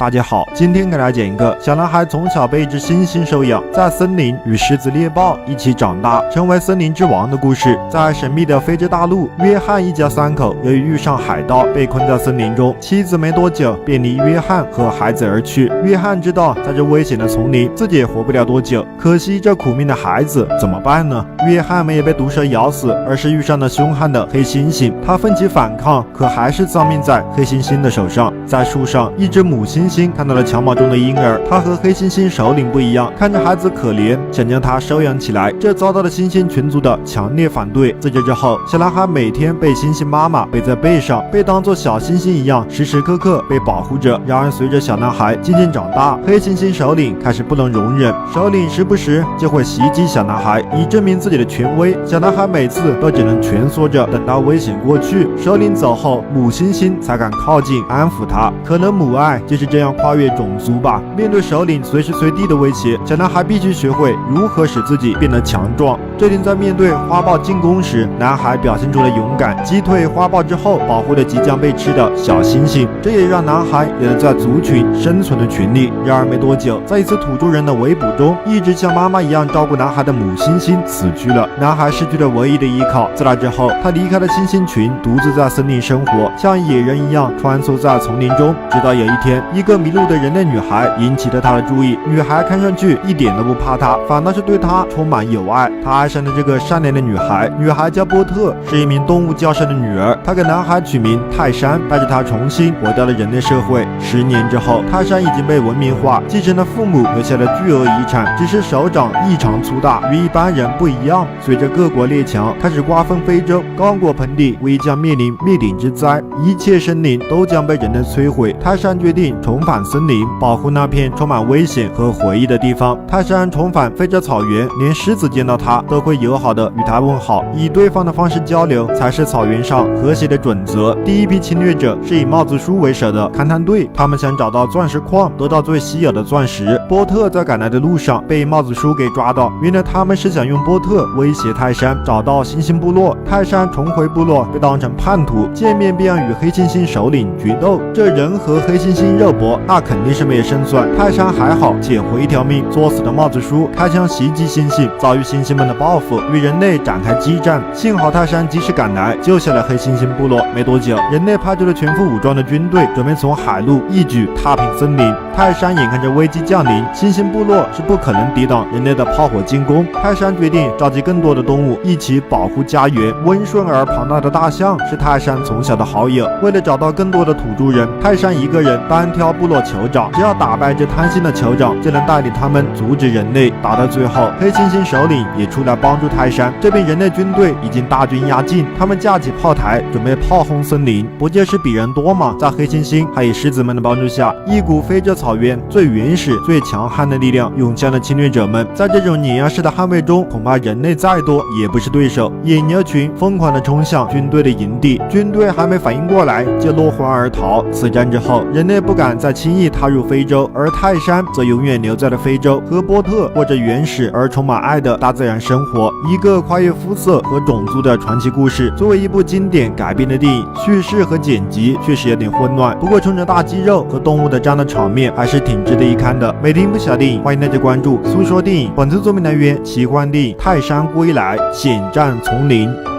大家好，今天给大家讲一个小男孩从小被一只猩猩收养，在森林与狮子猎豹一起长大，成为森林之王的故事。在神秘的非洲大陆，约翰一家三口由于遇上海盗，被困在森林中。妻子没多久便离约翰和孩子而去。约翰知道在这危险的丛林自己也活不了多久，可惜这苦命的孩子怎么办呢？约翰没有被毒蛇咬死，而是遇上了凶悍的黑猩猩。他奋起反抗，可还是丧命在黑猩猩的手上。在树上，一只母猩猩看到了襁褓中的婴儿，它和黑猩猩首领不一样，看着孩子可怜，想将他收养起来，这遭到了猩猩群族的强烈反对。自这之后，小男孩每天被猩猩妈妈背在背上，被当作小猩猩一样，时时刻刻被保护着。然而随着小男孩渐渐长大，黑猩猩首领开始不能容忍，首领时不时就会袭击小男孩，以证明自己的权威。小男孩每次都只能蜷缩着，等到危险过去，首领走后，母猩猩才敢靠近安抚他。可能母爱就是这样跨越种族吧。面对首领随时随地的威胁，小男孩必须学会如何使自己变得强壮。这天在面对花豹进攻时，男孩表现出了勇敢，击退花豹之后，保护了即将被吃的小猩猩，这也让男孩有了在族群生存的权利。然而没多久，在一次土著人的围捕中，一直像妈妈一样照顾男孩的母猩猩死去了，男孩失去了唯一的依靠。自那之后，他离开了猩猩群，独自在森林生活，像野人一样穿梭在丛林中。直到有一天，一个迷路的人类女孩引起了他的注意。女孩看上去一点都不怕他，反倒是对他充满友爱。他爱上了这个善良的女孩，女孩叫波特，是一名动物教师的女儿。他给男孩取名泰山，带着他重新回到了人类社会。10年之后，泰山已经被文明化，继承了父母留下的巨额遗产，只是手掌异常粗大，与一般人不一样。随着各国列强开始瓜分非洲，刚果盆地危将面临灭顶之灾，一切生灵都将被人类摧毁。泰山决定重返森林，保护那片充满危险和回忆的地方。泰山重返非洲草原，连狮子见到他都会友好的与他问好，以对方的方式交流才是草原上和谐的准则。第一批侵略者是以帽子叔为首的勘探队，他们想找到钻石矿，得到最稀有的钻石。波特在赶来的路上被帽子叔给抓到，原来他们是想用波特威胁泰山，找到猩猩部落。泰山重回部落，被当成叛徒，见面便要与黑猩猩首领决斗。这人和黑猩猩肉搏，那肯定是没有胜算。泰山还好捡回一条命，作死的帽子叔开枪袭击猩猩，遭遇猩猩们的报复，与人类展开激战。幸好泰山及时赶来，救下了黑猩猩部落。没多久，人类派出了全副武装的军队，准备从海路一举踏平森林。泰山眼看着危机降临，猩猩部落是不可能抵挡人类的炮火进攻。泰山决定召集更多的动物一起保护家园。温顺而庞大的大象是泰山从小的好友，为了找到更多的土著人，泰山一个人单挑部落酋长，只要打败这贪心的酋长，就能带领他们阻止人类。打到最后，黑猩猩首领也出来帮助泰山。这边人类军队已经大军压境，他们架起炮台准备炮轰森林，不就是比人多吗？在黑猩猩还有狮子们的帮助下，一股非洲草原最原始最强悍的力量涌向了侵略者们。在这种碾压式的捍卫中，恐怕人类再多也不是对手。野牛群疯狂地冲向军队的营地，军队还没反应过来就落荒而逃。此战之后，人类不敢再轻易踏入非洲，而泰山则永远留在了非洲，和波特过着原始而充满爱的大自然生活。一个跨越肤色和种族的传奇故事。作为一部经典改编的电影，叙事和剪辑确实有点混乱，不过冲着大肌肉和动物的战斗场面还是挺值得一看的。每天一部小电影，欢迎大家关注诉说电影。本次作品来源奇幻电影《泰山归来》，险战丛林。